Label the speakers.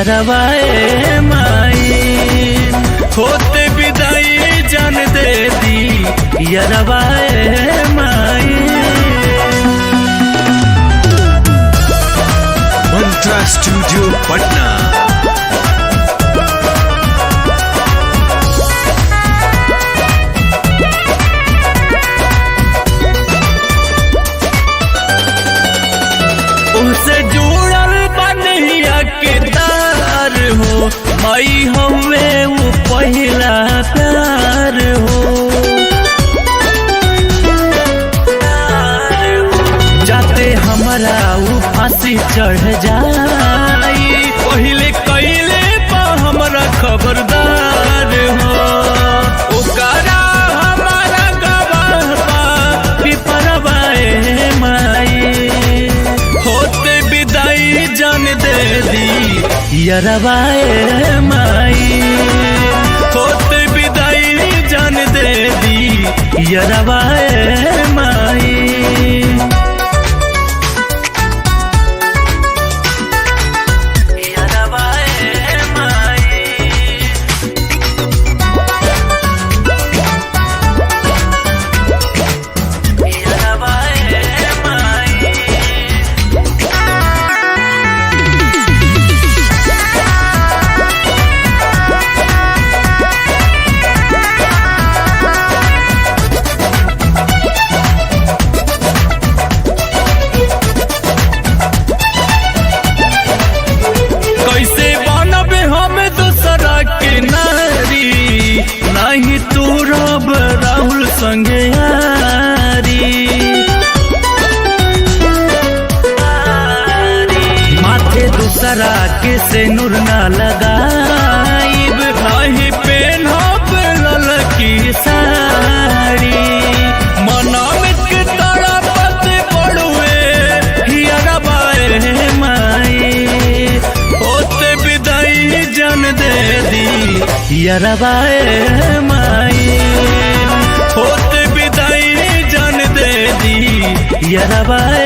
Speaker 1: यरवाए माई होते विदाई जान दे दी यरवाए माई।
Speaker 2: मंत्रा स्टूडियो पटना।
Speaker 1: उनसे जुड़ल बनिया के तार हो माई हमें वो पहला प्यार हो। जाते हमारा वो फांसी चढ़ जाई पहले कैले पा हमारा खबरदार हो। ओकरा हमारा गवाह पा पिपरवाए माई होते विदाई जान दे दी यरवाए माई होते विदाई जान दे दी यरवाए माई। नहीं तू रब राहुल संगे यारी माथे दूसरा के से नूर ना लगाइब नहीं पेनहब ललकी साड़ी मनमित के तड़पत पड़ुए यरवाए माई होते विदाई जान दे दी यरवाए माई होते विदाई जान दे दी यरवाए।